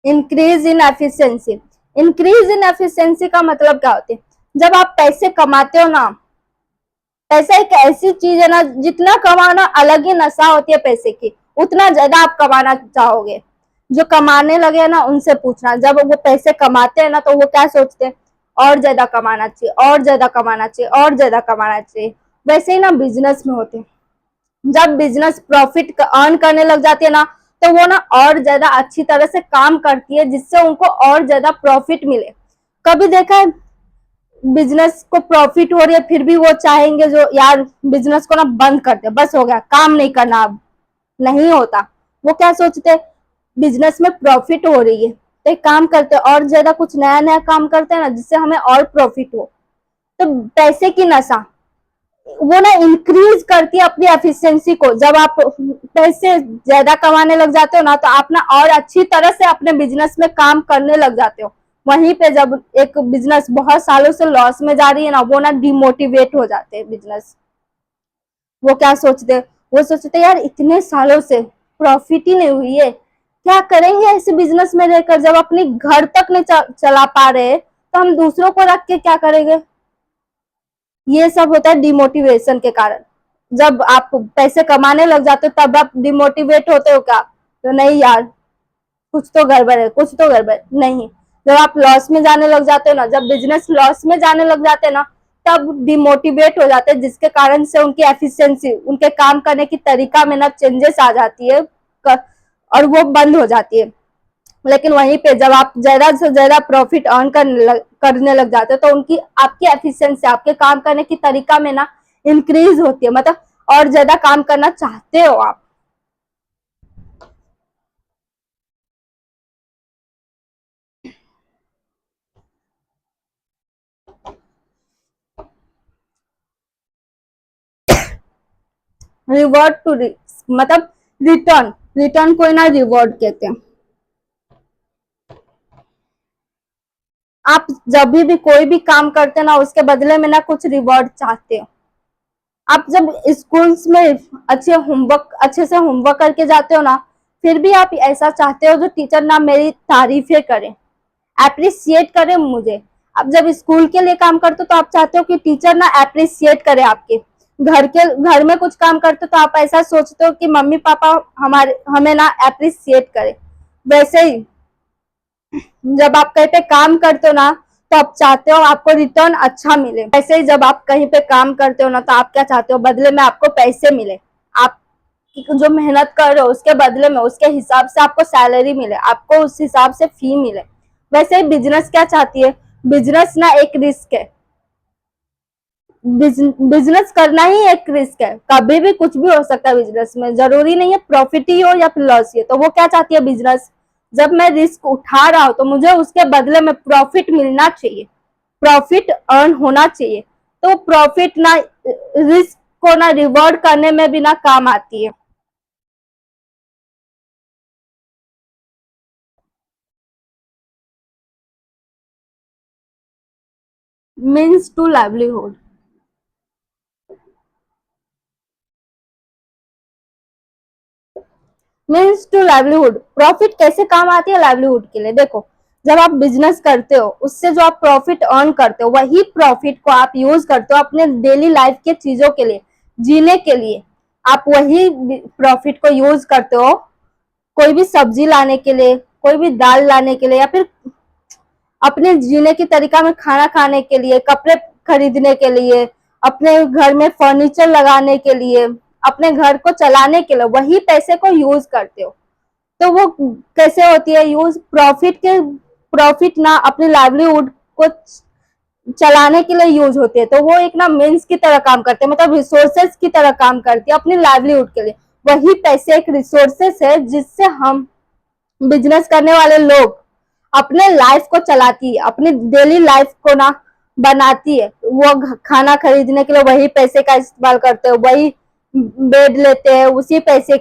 Increase in efficiency, increase in efficiency का मतलब क्या होती है, जब आप पैसे कमाते हो ना, पैसा एक ऐसी चीज है ना, जितना कमाना अलग ही नशा होती है पैसे की, उतना ज्यादा आप कमाना चाहोगे। जो कमाने लगे ना उनसे पूछना, जब वो पैसे कमाते हैं ना तो वो क्या सोचते हैं, और ज्यादा कमाना चाहिए, और ज्यादा कमाना चाहिए, और ज्यादा कमाना चाहिए। वैसे ही ना बिजनेस में होते हैं, जब बिजनेस प्रॉफिट अर्न करने लग जाती है ना, तो वो ना और ज्यादा अच्छी तरह से काम करती है जिससे उनको और ज्यादा प्रॉफिट मिले। कभी देखा है बिजनेस को प्रॉफिट हो रही है फिर भी वो चाहेंगे जो यार बिजनेस को ना बंद कर दे, बस हो गया, काम नहीं करना अब, नहीं होता। वो क्या सोचते, बिजनेस में प्रॉफिट हो रही है तो एक काम करते और ज्यादा कुछ नया नया काम करते हैं ना जिससे हमें और प्रॉफिट हो। तो पैसे की नशा वो ना इंक्रीज करती है अपनी एफिशिएंसी को। जब आप पैसे ज्यादा कमाने लग जाते हो ना तो आप ना और अच्छी तरह से अपने बिजनेस में काम करने लग जाते हो। वहीं पे जब एक बिजनेस बहुत सालों से लॉस में जा रही है ना, वो ना डिमोटिवेट हो जाते हैं बिजनेस। वो क्या सोचते, वो सोचते यार इतने सालों से प्रॉफिट ही नहीं हुई है, क्या करेंगे ऐसे बिजनेस में रहकर, जब अपने घर तक नहीं चला पा रहे तो हम दूसरों को रख के क्या करेंगे। ये सब होता है डिमोटिवेशन के कारण। जब आप पैसे कमाने लग जाते हो तब आप डिमोटिवेट होते हो क्या, तो नहीं यार कुछ तो गड़बड़ है, कुछ तो गड़बड़ नहीं। जब आप लॉस में जाने लग जाते हो ना, जब बिजनेस लॉस में जाने लग जाते हैं ना, तब डिमोटिवेट हो जाते हैं, जिसके कारण से उनकी एफिशिएंसी, उनके काम करने की तरीका में ना चेंजेस आ जाती है और वो बंद हो जाती है। लेकिन वहीं पे जब आप ज्यादा से ज्यादा प्रॉफिट अर्न करने लग जाते हो तो उनकी, आपकी एफिशिएंसी, आपके काम करने की तरीका में ना इंक्रीज होती है, मतलब और ज्यादा काम करना चाहते हो आप। रिवॉर्ड टू मतलब रिटर्न, रिटर्न को ना रिवॉर्ड कहते हैं। आप जब भी कोई भी काम करते हो ना उसके बदले में ना कुछ रिवॉर्ड चाहते हो। आप जब स्कूल्स में अच्छे से होमवर्क करके जाते हो ना, फिर भी आप ऐसा चाहते हो जो टीचर ना मेरी तारीफें करे, अप्रिसिएट करे मुझे। आप जब स्कूल के लिए काम करते हो तो आप चाहते हो कि टीचर ना अप्रिसिएट करे आपके। घर में कुछ काम करते हो तो आप ऐसा सोचते हो कि मम्मी पापा हमारे हमें ना अप्रिसिएट करे। वैसे ही जब आप कहीं पे काम करते हो ना तो आप चाहते हो आपको रिटर्न अच्छा मिले। वैसे ही जब आप कहीं पे काम करते हो ना तो आप क्या चाहते हो, बदले में आपको पैसे मिले, आप जो मेहनत कर रहे हो उसके बदले में उसके हिसाब से आपको सैलरी मिले, आपको उस हिसाब से फी मिले। वैसे ही बिजनेस क्या चाहती है, बिजनेस ना एक रिस्क है, बिजनेस करना ही एक रिस्क है, कभी भी कुछ भी हो सकता है बिजनेस में, जरूरी नहीं है प्रॉफिट ही हो या फिर लॉस ही हो। तो वो क्या चाहती है बिजनेस, जब मैं रिस्क उठा रहा हूं तो मुझे उसके बदले में प्रॉफिट मिलना चाहिए, प्रॉफिट अर्न होना चाहिए। तो प्रॉफिट ना रिस्क को ना रिवॉर्ड करने में भी ना काम आती है। Means to livelihood, means to livelihood, profit कैसे काम आती है लाइवलीहुड के लिए। देखो, जब आप बिजनेस करते हो उससे जो आप प्रॉफिट अर्न करते हो वही प्रॉफिट को आप यूज करते हो अपने डेली लाइफ के चीजों के लिए, जीने के लिए। आप वही प्रॉफिट को यूज करते हो कोई भी सब्जी लाने के लिए, कोई भी दाल लाने के लिए, या फिर अपने जीने की तरीका में खाना खाने के लिए, कपड़े खरीदने के लिए, अपने घर में फर्नीचर लगाने के लिए, अपने घर को चलाने के लिए वही पैसे को यूज करते हो। तो वो कैसे होती है यूज, प्रॉफिट ना अपने लाइवलीहुड को चलाने के लिए यूज होती है। तो वो एक ना मीन्स की तरह काम करते हैं, मतलब रिसोर्सेस की तरह काम करती है अपनी लाइवलीहुड के लिए। वही पैसे एक रिसोर्सेस है जिससे हम बिजनेस करने वाले लोग अपने लाइफ को चलाती है, अपनी डेली लाइफ को ना बनाती है। वो खाना खरीदने के लिए वही पैसे का इस्तेमाल करते हैं, वही बेड लेते हैं उसी पैसे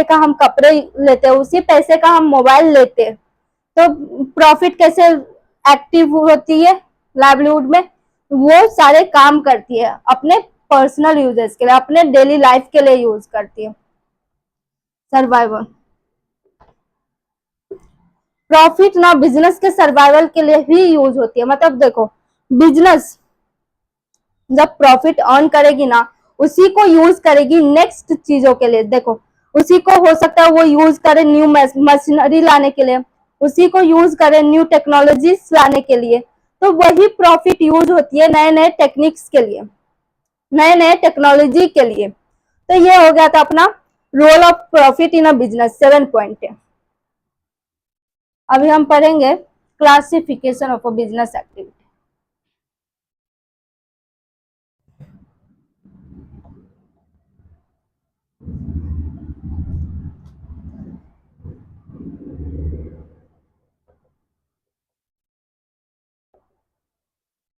का हम कपड़े लेते हैं, उसी पैसे का हम मोबाइल लेते हैं। तो प्रॉफिट कैसे एक्टिव होती है लाइवलीहुड में, वो सारे काम करती है अपने पर्सनल यूजेस के लिए, अपने डेली लाइफ के लिए यूज करती है। सर्वाइवल, प्रॉफिट ना बिजनेस के सर्वाइवल के लिए ही यूज होती है। मतलब देखो, बिजनेस जब प्रॉफिट अर्न करेगी ना उसी को यूज करेगी नेक्स्ट चीजों के लिए। देखो, उसी को हो सकता है वो यूज करे न्यू मशीनरी लाने के लिए, उसी को यूज करे न्यू टेक्नोलॉजीज लाने के लिए। तो वही प्रॉफिट यूज होती है नए नए टेक्निक्स के लिए, नए नए टेक्नोलॉजी के लिए। तो ये हो गया था अपना role of profit in a business, 7 point है। अभी हम पढ़ेंगे classification of a business activity.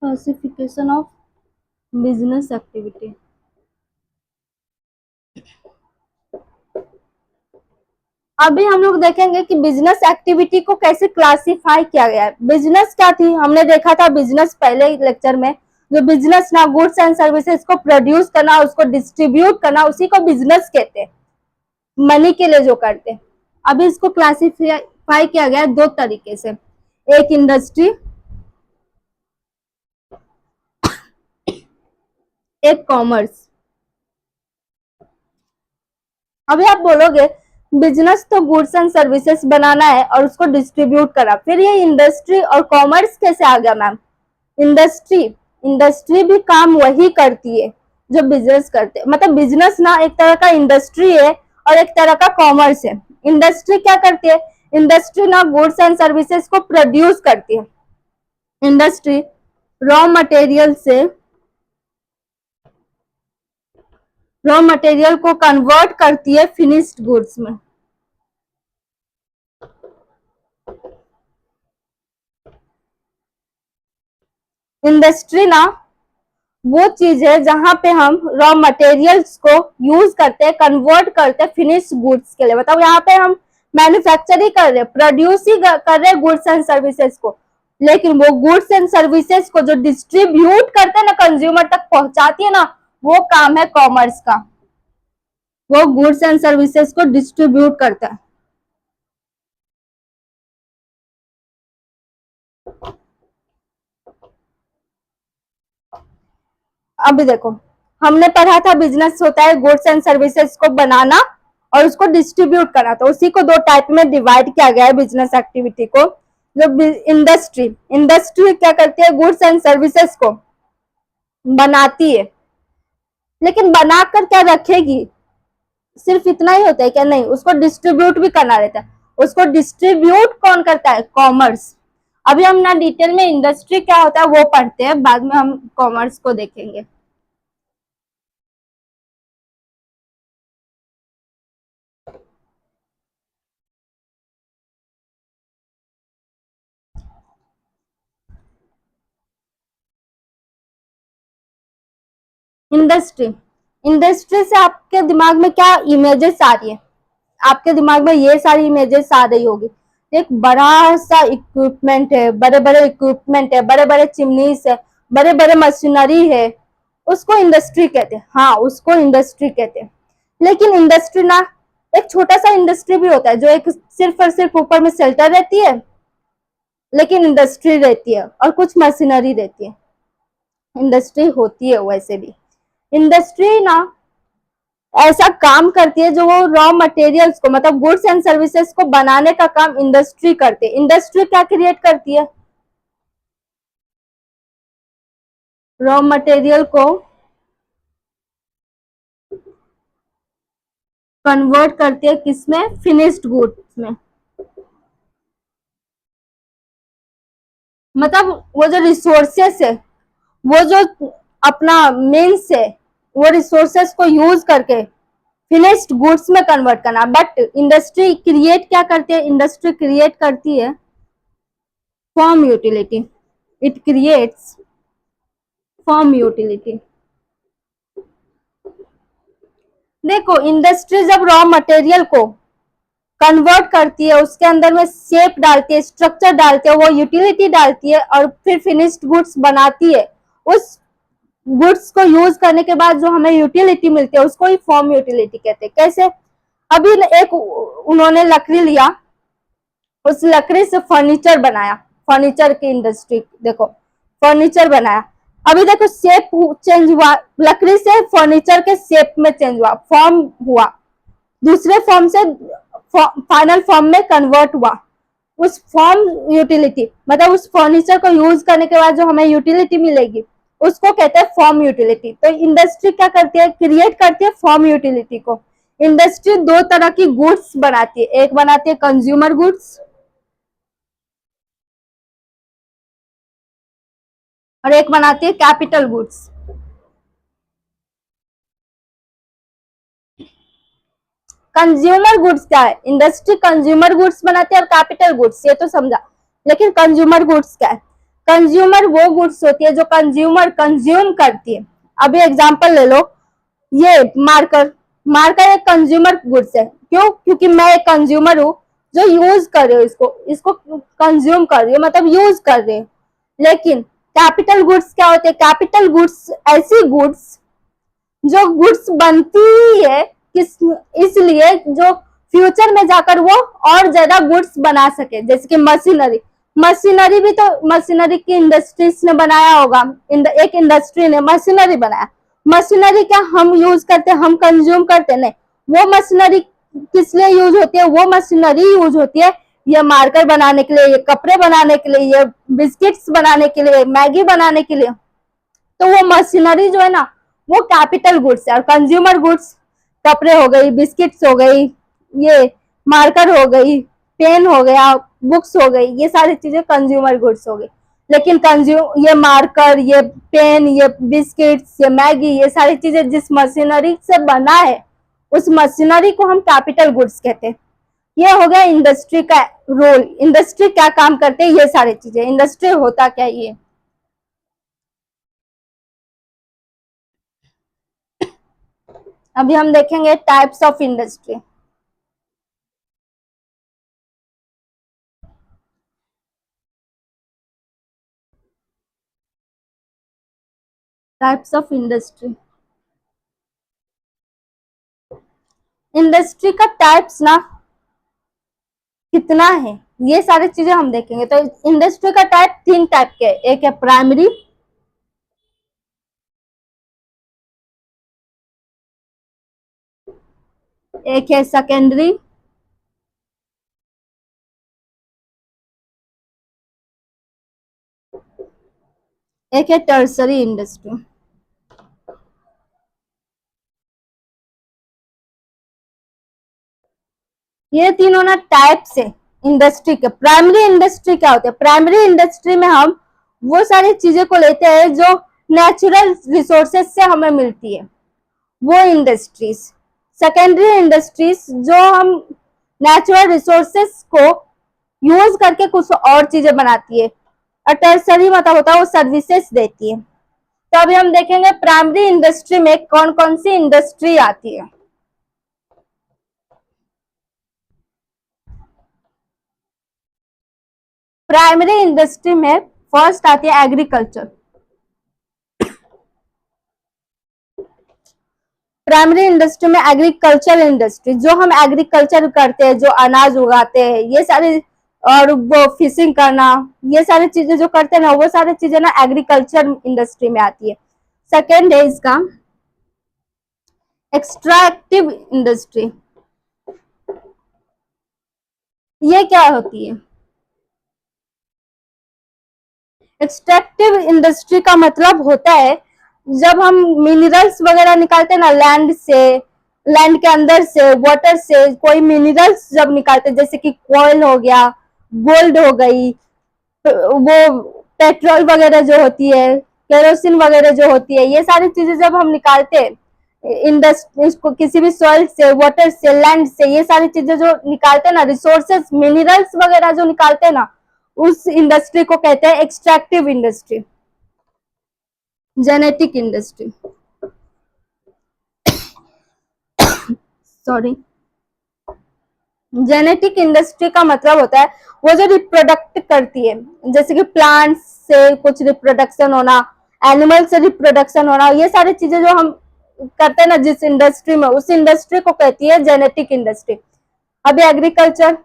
Classification of business activity. अभी हम लोग देखेंगे कि बिजनेस एक्टिविटी को कैसे क्लासिफाई किया गया है। बिजनेस क्या थी, हमने देखा था बिजनेस पहले लेक्चर में, जो बिजनेस ना गुड्स एंड सर्विसेज को प्रोड्यूस करना, उसको डिस्ट्रीब्यूट करना, उसी को बिजनेस कहते हैं, मनी के लिए जो करते हैं। अभी इसको क्लासिफाई किया गया है दो तरीके से, एक इंडस्ट्री, एक कॉमर्स। अभी आप बोलोगे बिजनेस तो गुड्स एंड सर्विसेज बनाना है और उसको डिस्ट्रीब्यूट करा, फिर ये इंडस्ट्री और कॉमर्स कैसे आ गया मैम। इंडस्ट्री, इंडस्ट्री भी काम वही करती है जो बिजनेस करते हैं। मतलब बिजनेस ना एक तरह का इंडस्ट्री है और एक तरह का कॉमर्स है। इंडस्ट्री क्या करती है, इंडस्ट्री ना गुड्स एंड सर्विसेज को प्रोड्यूस करती है। इंडस्ट्री रॉ मटेरियल को कन्वर्ट करती है फिनिश्ड गुड्स में। इंडस्ट्री ना वो चीज है जहां पे हम रॉ मटेरियल्स को यूज करते हैं, कन्वर्ट करते हैं फिनिश गुड्स के लिए। मतलब यहाँ पे हम मैन्युफैक्चर ही कर रहे हैं, प्रोड्यूस ही कर रहे हैं गुड्स एंड सर्विसेज को, लेकिन वो गुड्स एंड सर्विसेज को जो डिस्ट्रीब्यूट करते हैं ना, कंज्यूमर तक पहुंचाती है ना, वो काम है कॉमर्स का। वो गुड्स एंड सर्विसेज को डिस्ट्रीब्यूट करता है। अभी देखो, हमने पढ़ा था बिजनेस होता है गुड्स एंड सर्विसेज को बनाना और उसको डिस्ट्रीब्यूट करना। तो उसी को दो टाइप में डिवाइड किया गया है बिजनेस एक्टिविटी को। जो इंडस्ट्री, इंडस्ट्री क्या करती है, गुड्स एंड सर्विसेज को बनाती है, लेकिन बनाकर क्या रखेगी, सिर्फ इतना ही होता है क्या, नहीं, उसको डिस्ट्रीब्यूट भी करना रहता है। उसको डिस्ट्रीब्यूट कौन करता है, कॉमर्स। अभी हम ना डिटेल में इंडस्ट्री क्या होता है वो पढ़ते हैं, बाद में हम कॉमर्स को देखेंगे। इंडस्ट्री, इंडस्ट्री से आपके दिमाग में क्या इमेजेस आ रही है? आपके दिमाग में ये सारी इमेजेस आ रही होगी, एक बड़ा सा इक्विपमेंट है, बड़े बड़े इक्विपमेंट है, बड़े बड़े चिमनीस है, बड़े बड़े मशीनरी है, उसको इंडस्ट्री कहते हैं। हाँ, उसको इंडस्ट्री कहते हैं। लेकिन इंडस्ट्री ना, एक छोटा सा इंडस्ट्री भी होता है जो एक सिर्फ और सिर्फ ऊपर में शेल्टर रहती है, लेकिन इंडस्ट्री रहती है और कुछ मशीनरी रहती है। इंडस्ट्री होती है वैसे भी। इंडस्ट्री ना ऐसा काम करती है जो वो रॉ मटेरियल्स को, मतलब गुड्स एंड सर्विसेज को बनाने का काम इंडस्ट्री करती है। इंडस्ट्री क्या क्रिएट करती है? रॉ मटेरियल को कन्वर्ट करती है किसमें? फिनिश्ड गुड्स में। मतलब वो जो रिसोर्सेस है, वो जो अपना मीन्स है, वो रिसोर्सेस को यूज करके फिनिश्ड गुड्स में कन्वर्ट करना। बट इंडस्ट्री क्रिएट क्या करती है? इंडस्ट्री क्रिएट करती है form utility. It creates form utility. देखो, इंडस्ट्री जब रॉ मटेरियल को कन्वर्ट करती है, उसके अंदर में शेप डालती है, स्ट्रक्चर डालती है, वो यूटिलिटी डालती है और फिर फिनिश्ड गुड्स बनाती है। उस गुड्स को यूज करने के बाद जो हमें यूटिलिटी मिलती है उसको ही फॉर्म यूटिलिटी कहते हैं। कैसे? अभी एक उन्होंने लकड़ी लिया, उस लकड़ी से फर्नीचर बनाया, फर्नीचर की इंडस्ट्री, देखो फर्नीचर बनाया। अभी देखो शेप चेंज हुआ, लकड़ी से फर्नीचर के शेप में चेंज हुआ, फॉर्म हुआ, दूसरे फॉर्म से फाइनल फॉर्म में कन्वर्ट हुआ। उस फॉर्म यूटिलिटी, मतलब उस फर्नीचर को यूज करने के बाद जो हमें यूटिलिटी मिलेगी उसको कहते हैं फॉर्म यूटिलिटी। तो इंडस्ट्री क्या करती है? क्रिएट करती है फॉर्म यूटिलिटी को। इंडस्ट्री दो तरह की गुड्स बनाती है, एक बनाती है कंज्यूमर गुड्स और एक बनाती है कैपिटल गुड्स। कंज्यूमर गुड्स क्या है? इंडस्ट्री कंज्यूमर गुड्स बनाती है और कैपिटल गुड्स, ये तो समझा। लेकिन कंज्यूमर गुड्स क्या है? कंज्यूमर वो गुड्स होती है जो कंज्यूमर कंज्यूम करती है। अभी एग्जांपल ले लो, ये मार्कर, मार्कर एक कंज्यूमर गुड्स है। क्यों? क्योंकि मैं एक कंज्यूमर हूँ जो यूज कर रही हूँ, इसको कंज्यूम कर रही हूँ, मतलब यूज कर रही हूँ। लेकिन कैपिटल गुड्स क्या होते हैं? कैपिटल गुड्स ऐसी गुड्स जो गुड्स बनती ही है किस, इसलिए जो फ्यूचर में जाकर वो और ज्यादा गुड्स बना सके। जैसे कि मशीनरी, मशीनरी भी तो मशीनरी की इंडस्ट्रीज ने बनाया होगा। एक इंडस्ट्री ने मशीनरी बनाया। मशीनरी क्या हम यूज करते, हम कंज्यूम करते? नहीं। वो मशीनरी किस लिए यूज होती है? वो मशीनरी यूज होती है ये मार्कर बनाने के लिए, ये कपड़े बनाने के लिए, ये बिस्किट्स बनाने के लिए, मैगी बनाने के लिए। तो वो मशीनरी जो है ना, वो कैपिटल गुड्स है। और कंज्यूमर गुड्स कपड़े हो गई, बिस्किट्स हो गई, ये मार्कर हो गई, पेन हो गया, बुक्स हो गई, ये सारी चीजें कंज्यूमर गुड्स हो गई। लेकिन ये मार्कर, ये पेन, ये बिस्किट्स, ये मैगी, ये सारी चीजें जिस मशीनरी से बना है उस मशीनरी को हम कैपिटल गुड्स कहते हैं। ये हो गया इंडस्ट्री का रोल। इंडस्ट्री क्या काम करते हैं, ये सारी चीजें। इंडस्ट्री होता क्या ये? अभी हम देखेंगे types of industry. Types of industry, industry का टाइप्स ना कितना है ये सारी चीजें हम देखेंगे। तो इंडस्ट्री का टाइप तीन टाइप के, एक है प्राइमरी, एक है सेकेंडरी, एक है टर्सरी इंडस्ट्री। ये तीनों ना टाइप्स है इंडस्ट्री के। प्राइमरी इंडस्ट्री क्या होती है? प्राइमरी इंडस्ट्री में हम वो सारी चीजें को लेते हैं जो नेचुरल रिसोर्सेज से हमें मिलती है, वो इंडस्ट्रीज। सेकेंडरी इंडस्ट्रीज जो हम नेचुरल रिसोर्सेज को यूज करके कुछ और चीजें बनाती है। और टर्सरी मतलब होता है वो सर्विसेज देती है। तो अभी हम देखेंगे प्राइमरी इंडस्ट्री में कौन कौन सी इंडस्ट्री आती है। प्राइमरी इंडस्ट्री में फर्स्ट आती है एग्रीकल्चर। प्राइमरी इंडस्ट्री में एग्रीकल्चर इंडस्ट्री, जो हम एग्रीकल्चर करते हैं, जो अनाज उगाते हैं, ये सारी, और वो फिशिंग करना, ये सारी चीजें जो करते हैं ना, वो सारी चीजें ना एग्रीकल्चर इंडस्ट्री में आती है। सेकेंड है इसका एक्सट्रैक्टिव इंडस्ट्री। ये क्या होती है? एक्सट्रैक्टिव इंडस्ट्री का मतलब होता है जब हम मिनरल्स वगैरह निकालते हैं ना लैंड से, लैंड के अंदर से, वाटर से, कोई मिनरल्स जब निकालते हैं, जैसे कि कोयल हो गया, गोल्ड हो गई, वो पेट्रोल वगैरह जो होती है, केरोसिन वगैरह जो होती है, ये सारी चीजें जब हम निकालते हैं इंडस्ट्री, किसी भी सॉइल से, वाटर से, लैंड से, ये सारी चीजें जो निकालते हैं ना, रिसोर्सेस, मिनरल्स वगैरह जो निकालते हैं ना, उस इंडस्ट्री को कहते हैं extractive industry. Genetic industry, sorry, genetic industry का मतलब होता है वो जो रिप्रोडक्ट करती है, जैसे कि प्लांट्स से कुछ रिप्रोडक्शन होना, एनिमल से रिप्रोडक्शन होना, ये सारी चीजें जो हम करते हैं ना जिस इंडस्ट्री में, उस इंडस्ट्री को कहती है जेनेटिक इंडस्ट्री। अभी एग्रीकल्चर,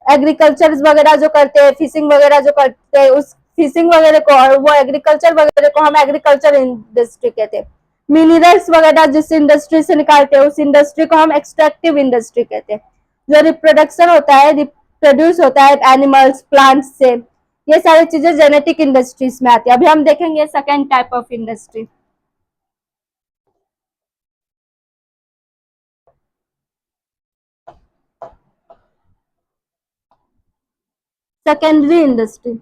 एग्रीकल्चर वगैरह जो करते हैं, फिशिंग वगैरह जो करते हैं, उस फिशिंग वगैरह को और वो एग्रीकल्चर वगैरह को हम एग्रीकल्चर इंडस्ट्री कहते हैं। मिनरल्स वगैरह जिस इंडस्ट्री से निकालते हैं, उस इंडस्ट्री को हम एक्सट्रैक्टिव इंडस्ट्री कहते हैं। जो रिप्रोडक्शन होता है, रिप्रोड्यूस होता है एनिमल्स, प्लांट्स से, ये सारी चीजें जेनेटिक इंडस्ट्रीज में आती है। अभी हम देखेंगे second type of industry, secondary industry.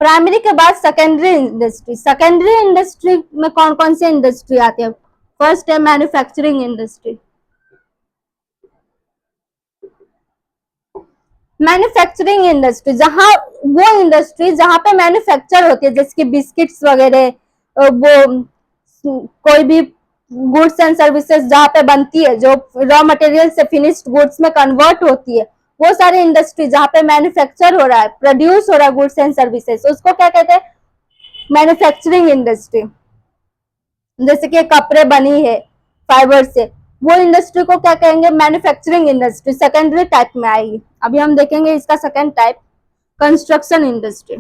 Primary के बाद सेकेंडरी इंडस्ट्री। सेकेंडरी इंडस्ट्री में कौन कौन सी इंडस्ट्री आती है? फर्स्ट है मैन्युफैक्चरिंग इंडस्ट्री। मैन्युफैक्चरिंग इंडस्ट्री, जहां वो इंडस्ट्री जहां पे मैन्युफैक्चर होती है, जैसे कि बिस्किट्स वगैरह, वो कोई भी गुड्स एंड सर्विसेज जहां पे बनती है, जो रॉ मटेरियल से फिनिश्ड गुड्स में कन्वर्ट होती है, वो सारी इंडस्ट्री जहां पे मैन्युफैक्चर हो रहा है, प्रोड्यूस हो रहा है गुड्स एंड सर्विसेज, उसको क्या कहते हैं? Manufacturing industry. जैसे कि कपड़े बनी है फाइबर से, वो इंडस्ट्री को क्या कहेंगे? मैन्युफैक्चरिंग इंडस्ट्री, सेकेंडरी टाइप में आएगी। अभी हम देखेंगे इसका second type, construction industry.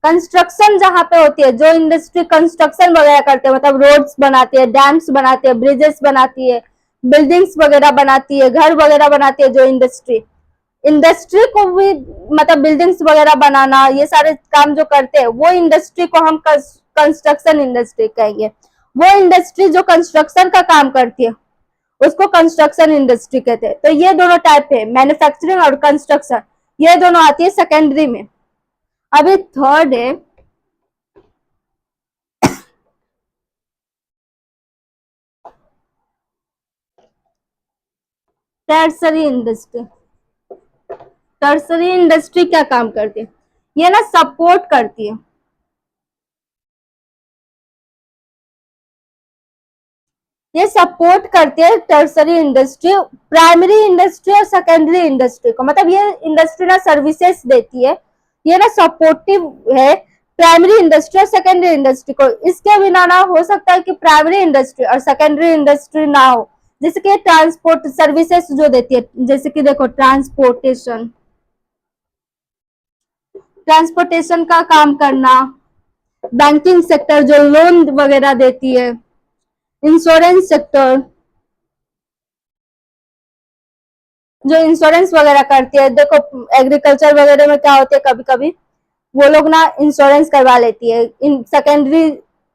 Construction जहां पे होती है, जो इंडस्ट्री कंस्ट्रक्शन वगैरह करते हैं, मतलब रोड्स बनाती है, डैम्स बनाती है, ब्रिजेस बनाती है, बिल्डिंग्स वगैरह बनाती है, घर वगैरह बनाती है, जो इंडस्ट्री, इंडस्ट्री को भी मतलब बिल्डिंग्स वगैरह बनाना, ये सारे काम जो करते हैं, वो इंडस्ट्री को हम कंस्ट्रक्शन इंडस्ट्री कहेंगे। वो इंडस्ट्री जो कंस्ट्रक्शन का काम करती है, उसको कंस्ट्रक्शन इंडस्ट्री कहते हैं। तो ये दोनों टाइप है, मैन्युफैक्चरिंग और कंस्ट्रक्शन, ये दोनों आती है सेकेंडरी में। अभी थर्ड है टर्सरी इंडस्ट्री। टर्सरी इंडस्ट्री क्या काम करती है? ये ना सपोर्ट करती है, ये सपोर्ट करती है टर्सरी इंडस्ट्री, प्राइमरी इंडस्ट्री और सेकेंडरी इंडस्ट्री को। मतलब ये इंडस्ट्री ना सर्विसेज देती है, ये ना सपोर्टिव है प्राइमरी इंडस्ट्री और सेकेंडरी इंडस्ट्री को। इसके बिना ना हो सकता है कि प्राइमरी इंडस्ट्री और सेकेंडरी इंडस्ट्री ना हो। जैसे कि ट्रांसपोर्ट सर्विसेज जो देती है, जैसे कि देखो ट्रांसपोर्टेशन, ट्रांसपोर्टेशन का काम करना, बैंकिंग सेक्टर जो लोन वगैरह देती है, इंश्योरेंस सेक्टर जो इंश्योरेंस वगैरह करती है। देखो एग्रीकल्चर वगैरह में क्या होती है, कभी कभी वो लोग ना इंश्योरेंस करवा लेती है। इन सेकेंडरी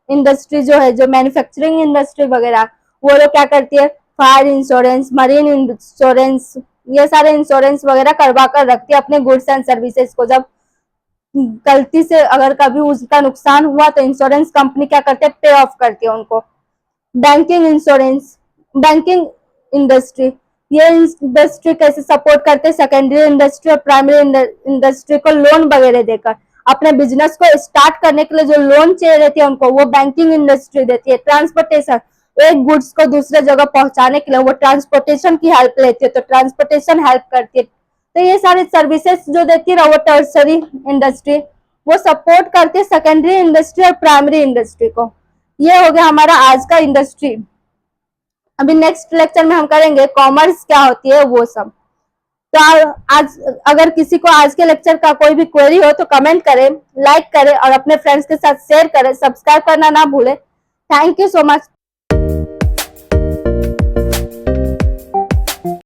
इंडस्ट्री जो है, जो मैन्युफैक्चरिंग इंडस्ट्री वगैरह, वो लोग क्या करती है? फायर इंश्योरेंस, मरीन इंश्योरेंस, ये सारे इंश्योरेंस वगैरह करवा कर रखती है अपने गुड्स एंड सर्विसेज को। जब गलती से अगर कभी उसका नुकसान हुआ तो इंश्योरेंस कंपनी क्या करते हैं? पे ऑफ करती है उनको। बैंकिंग इंश्योरेंस, बैंकिंग इंडस्ट्री, ये इंडस्ट्री कैसे सपोर्ट करते हैं, सेकेंडरी इंडस्ट्री और प्राइमरी इंडस्ट्री को लोन वगैरह देकर अपने बिजनेस को स्टार्ट करने के लिए जो लोन चाहिए रहती है उनको, वो बैंकिंग इंडस्ट्री देती है। ट्रांसपोर्टेशन, एक गुड्स को दूसरे जगह पहुंचाने के लिए वो ट्रांसपोर्टेशन की हेल्प लेती है, तो ट्रांसपोर्टेशन हेल्प करती है। तो ये सारी सर्विसेज जो देती है वो टर्सरी इंडस्ट्री, वो सपोर्ट करती है सेकेंडरी इंडस्ट्री और प्राइमरी इंडस्ट्री को। ये हो गया हमारा आज का इंडस्ट्री। अभी नेक्स्ट लेक्चर में हम करेंगे कॉमर्स क्या होती है वो सब। तो आज अगर किसी को आज के लेक्चर का कोई भी क्वेरी हो तो कमेंट करें, लाइक करें और अपने फ्रेंड्स के साथ शेयर करें, सब्सक्राइब करना ना भूलें। Thank you so much.